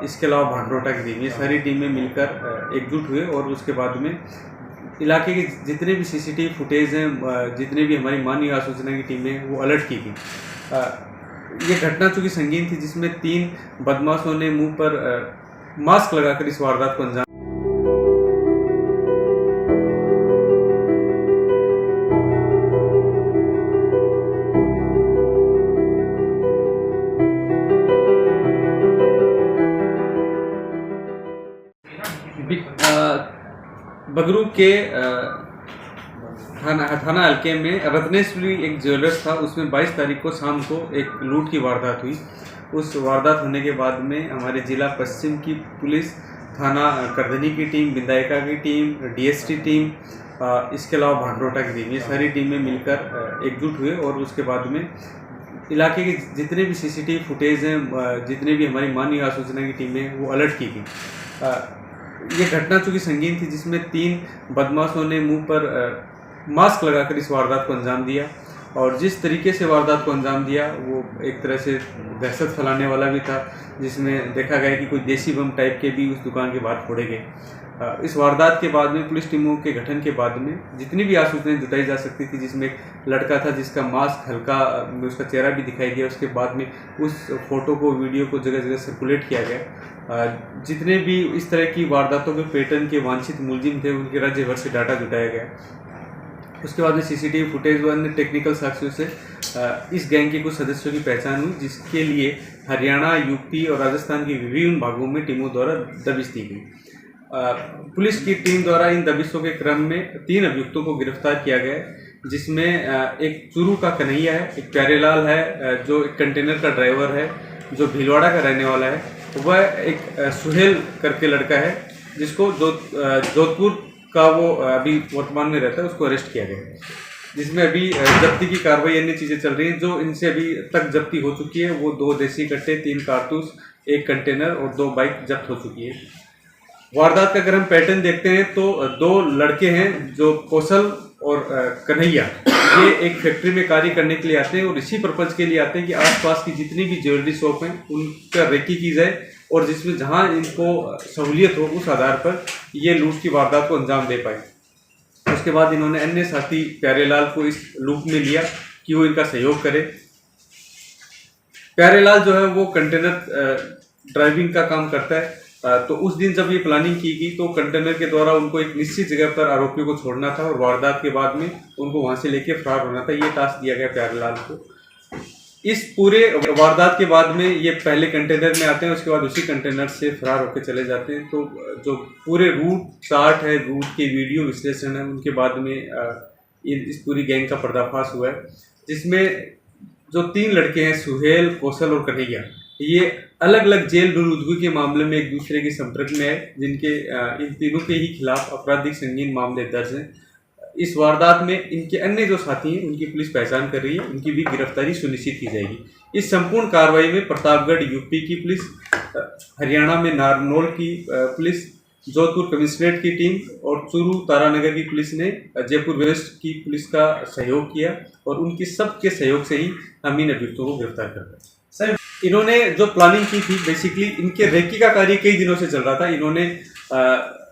इसके अलावा भागरोटा की टीम, ये सारी टीमें मिलकर एकजुट हुए और उसके बाद में इलाके के जितने भी सीसीटीवी फुटेज हैं, जितने भी हमारी मानवीय आसूचना की टीमें हैं, वो अलर्ट की गई। ये घटना चूँकि संगीन थी, जिसमें 3 बदमाशों ने मुंह पर मास्क लगाकर इस वारदात को अंजाम बगरू के थाना हल्के में रत्नेश्वरी एक ज्वेलर्स था, उसमें 22 तारीख को शाम को एक लूट की वारदात हुई। उस वारदात होने के बाद में हमारे जिला पश्चिम की पुलिस, थाना करधनी की टीम, विधायिका की टीम, डीएसटी टीम, इसके अलावा भागरोटा की टीम, ये सारी टीमें मिलकर एकजुट हुए और उसके बाद में इलाके के जितने भी सीसीटीवी फुटेज हैं, जितने भी हमारी मानवीय आसूचना की टीमें हैं, वो अलर्ट की गई। ये घटना चूँकि संगीन थी, जिसमें 3 बदमाशों ने मुंह पर मास्क लगाकर इस वारदात को अंजाम दिया और जिस तरीके से वारदात को अंजाम दिया वो एक तरह से दहशत फैलाने वाला भी था, जिसमें देखा गया कि कोई देसी बम टाइप के भी उस दुकान के बाहर फोड़े गए। इस वारदात के बाद में पुलिस टीमों के गठन के बाद में जितनी भी आसूचनाएं जुटाई जा सकती थी, जिसमें एक लड़का था जिसका मास्क हल्का, उसका चेहरा भी दिखाई दिया, उसके बाद में उस फोटो को, वीडियो को जगह जगह सर्कुलेट किया गया। जितने भी इस तरह की वारदातों के पैटर्न के वांछित मुलजिम थे, उनके राज्य भर से डाटा जुटाया गया। उसके बाद में सीसीटीवी फुटेज व अन्य टेक्निकल साक्ष्यों से इस गैंग के कुछ सदस्यों की पहचान हुई, जिसके लिए हरियाणा, यूपी और राजस्थान के विभिन्न भागों में टीमों द्वारा दबिश दी गई। पुलिस की टीम द्वारा इन दबिशों के क्रम में 3 अभियुक्तों को गिरफ्तार किया गया, जिसमें एक चूरू का कन्हैया है, एक प्यारेलाल है जो एक कंटेनर का ड्राइवर है जो भीलवाड़ा का रहने वाला है, वह एक सुहेल करके लड़का है जिसको जोधपुर का वो अभी वर्तमान में रहता है, उसको अरेस्ट किया गया, जिसमें अभी जब्ती की कार्रवाई, अन्य चीज़ें चल रही हैं। जो इनसे अभी तक जब्ती हो चुकी है वो 2 देसी कट्टे, 3 कारतूस, 1 कंटेनर और 2 बाइक जब्त हो चुकी है। वारदात का अगर हम पैटर्न देखते हैं तो 2 लड़के हैं जो कौशल और कन्हैया, ये एक फैक्ट्री में कार्य करने के लिए आते हैं और इसी पर्पज़ के लिए आते हैं कि आसपास की जितनी भी ज्वेलरी शॉप हैं उनका रेकी की जाए और जिसमें जहां इनको सहूलियत हो उस आधार पर ये लूट की वारदात को अंजाम दे पाए। उसके बाद इन्होंने अन्य साथी प्यारेलाल को इस लूट में लिया कि वो इनका सहयोग करे। प्यारेलाल जो है वो कंटेनर ड्राइविंग का काम करता है, तो उस दिन जब ये प्लानिंग की गई तो कंटेनर के द्वारा उनको एक निश्चित जगह पर आरोपियों को छोड़ना था और वारदात के बाद में उनको वहां से लेके फरार होना था। ये टास्क दिया गया प्यारेलाल को। इस पूरे वारदात के बाद में ये पहले कंटेनर में आते हैं, उसके बाद उसी कंटेनर से फरार होकर चले जाते हैं। तो जो पूरे रूट चार्ट है, रूट के वीडियो विश्लेषण है, उनके बाद में इस पूरी गैंग का पर्दाफाश हुआ है, जिसमें जो 3 लड़के हैं, सुहेल, कौशल और कन्हैया, ये अलग अलग जेल दुरुपयोग के मामले में एक दूसरे के संपर्क में है, जिनके इन तीनों के ही खिलाफ आपराधिक संगीन मामले दर्ज हैं। इस वारदात में इनके अन्य जो साथी हैं उनकी पुलिस पहचान कर रही है, उनकी भी गिरफ्तारी सुनिश्चित की जाएगी। इस संपूर्ण कार्रवाई में प्रतापगढ़ यूपी की पुलिस, हरियाणा में नारनौल की पुलिस, जोधपुर कमिश्नरेट की टीम और चूरू तारानगर की पुलिस ने जयपुर वेस्ट की पुलिस का सहयोग किया और उनकी सबके सहयोग से ही हम इन अभियुक्तों को गिरफ्तार कर पाए। सर, इन्होंने जो प्लानिंग की थी, बेसिकली इनके रेकी का कार्य कई दिनों से चल रहा था। इन्होंने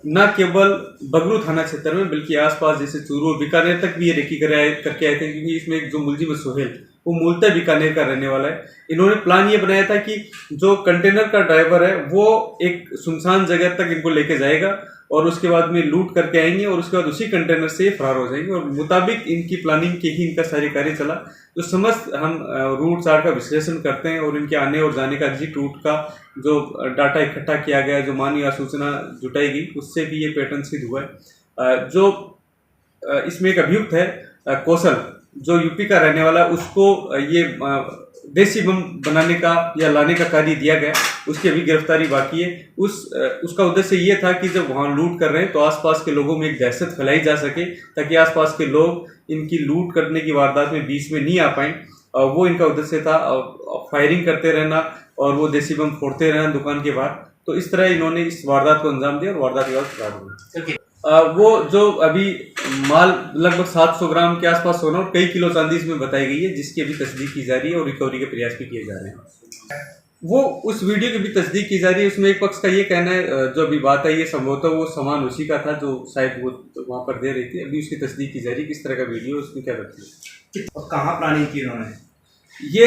न केवल बगरू थाना क्षेत्र में बल्कि आसपास जैसे चूरू और बीकानेर तक भी ये रेकी करके आए थे, क्योंकि इसमें एक जो मुलजिम सुहेल, वो मूलतः बीकानेर का रहने वाला है। इन्होंने प्लान ये बनाया था कि जो कंटेनर का ड्राइवर है वो एक सुनसान जगह तक इनको लेके जाएगा और उसके बाद में लूट करके आएंगे और उसके बाद उसी कंटेनर से फरार हो जाएंगे और मुताबिक इनकी प्लानिंग के ही इनका सारी कार्य चला। तो समस्त हम रूट चार्ट का विश्लेषण करते हैं और इनके आने और जाने का एग्जिट रूट का जो डाटा इकट्ठा किया गया, जो मानवीय सूचना जुटाई गई, उससे भी ये पैटर्न सिद्ध हुआ है। जो इसमें एक अभियुक्त है कौशल, जो यूपी का रहने वाला, उसको ये देसी बम बनाने का या लाने का कार्य दिया गया, उसकी अभी गिरफ्तारी बाकी है। उसका उद्देश्य ये था कि जब वहाँ लूट कर रहे हैं तो आसपास के लोगों में एक दहशत फैलाई जा सके, ताकि आसपास के लोग इनकी लूट करने की वारदात में बीच में नहीं आ पाएं। वो इनका उद्देश्य था, फायरिंग करते रहना और वो देसी बम फोड़ते रहना दुकान के बाहर। तो इस तरह इन्होंने इस वारदात को अंजाम दिया और वारदात के बाद फरार हुए। वो जो अभी माल लगभग 700 ग्राम के आसपास सोना और कई किलो चांदी इसमें बताई गई है, जिसकी अभी तस्दीक की जा रही है और रिकवरी के प्रयास भी किए जा रहे हैं। वो उस वीडियो की भी तस्दीक की जा रही है। उसमें एक पक्ष का ये कहना है, जो अभी बात आई है संभवतः वो सामान उसी का था जो शायद वो वहाँ पर दे रही थी। अभी उसकी तस्दीक की जा रही है किस तरह का वीडियो, उसमें क्या करती है। और कहाँ प्लानिंग की उन्होंने? ये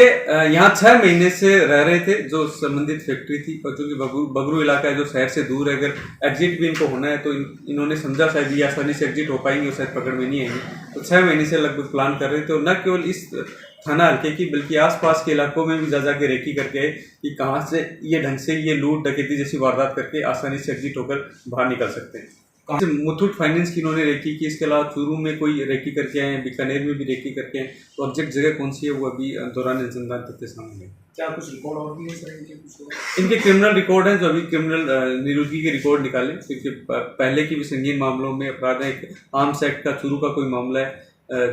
यहाँ 6 महीने से रह रहे थे जो संबंधित फैक्ट्री थी, और चूँकि बगरू इलाका है जो शहर से दूर है, अगर एग्जिट भी इनको होना है तो इन्होंने समझा शायद ये आसानी से एग्जिट हो पाएंगे और शायद पकड़ में नहीं आएंगे, तो 6 महीने से लगभग प्लान कर रहे थे। और न केवल इस थाना हल्के की बल्कि आसपास के इलाकों में भी जा के रेकी करके आए कि कहाँ से ये ढंग से ये लूट डकैती जैसी वारदात करके आसानी से एग्जिट होकर बाहर निकल सकते हैं। मुथूट फाइनेंस की इन्होंने रेकी की, इसके अलावा चूरू में कोई रेकी करके आए हैं, बीकानेर में भी रेकी करके आए, तो एग्जैक्ट जगह कौन सी है वो अभी दौरान अनुसंधान तथ्य सामने है। क्या कुछ रिकॉर्ड और भी है सर इनके? इनके क्रिमिनल रिकॉर्ड हैं जो अभी क्रिमिनल निरुकी के रिकॉर्ड निकाले, क्योंकि पहले की भी संगीन मामलों में अपराध है। एक आर्म्स एक्ट का चूरू का कोई मामला है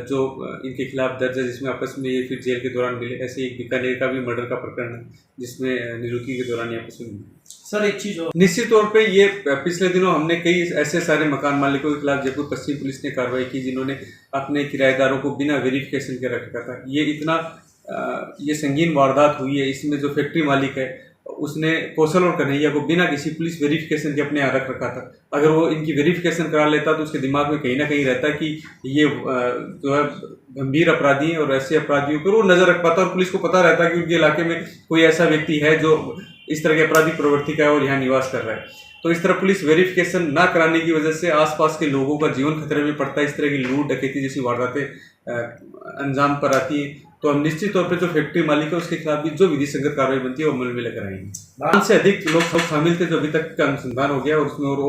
जो इनके खिलाफ दर्ज है, जिसमें आपस में ये फिर जेल के दौरान मिले। ऐसे एक बीकानेर का भी मर्डर का प्रकरण है जिसमें निरुकी के दौरान ये आपस में मिले। सर एक चीज़ और, निश्चित तौर पे ये पिछले दिनों हमने कई ऐसे सारे मकान मालिकों के खिलाफ जयपुर पश्चिम पुलिस ने कार्रवाई की जिन्होंने अपने किराएदारों को बिना वेरिफिकेशन के रखा था। ये इतना ये संगीन वारदात हुई है, इसमें जो फैक्ट्री मालिक है उसने कौशल और कन्हैया को बिना किसी पुलिस वेरिफिकेशन के अपने यहाँ रख रखा था। अगर वो इनकी वेरिफिकेशन करा लेता तो उसके दिमाग में कहीं ना कहीं रहता कि ये जो है गंभीर अपराधी हैं और ऐसे अपराधियों पर वो नज़र रख पाता और पुलिस को पता रहता कि उनके इलाके में कोई ऐसा व्यक्ति है जो इस तरह की आपराधिक प्रवृत्ति का है और यहाँ निवास कर रहा है। तो इस तरह पुलिस वेरिफिकेशन ना कराने की वजह से आसपास के लोगों का जीवन खतरे में पड़ता है। इस तरह की लूट डकैती जैसी वारदातें अंजाम पर आती हैं। तो हम निश्चित तौर पे जो फैक्ट्री मालिक है उसके खिलाफ भी जो विधि संगत कार्रवाई बनती है वो अमल में लेकर आएंगे। 5 से अधिक लोग शामिल थे जो अभी तक का अनुसंधान हो गया और उसमें और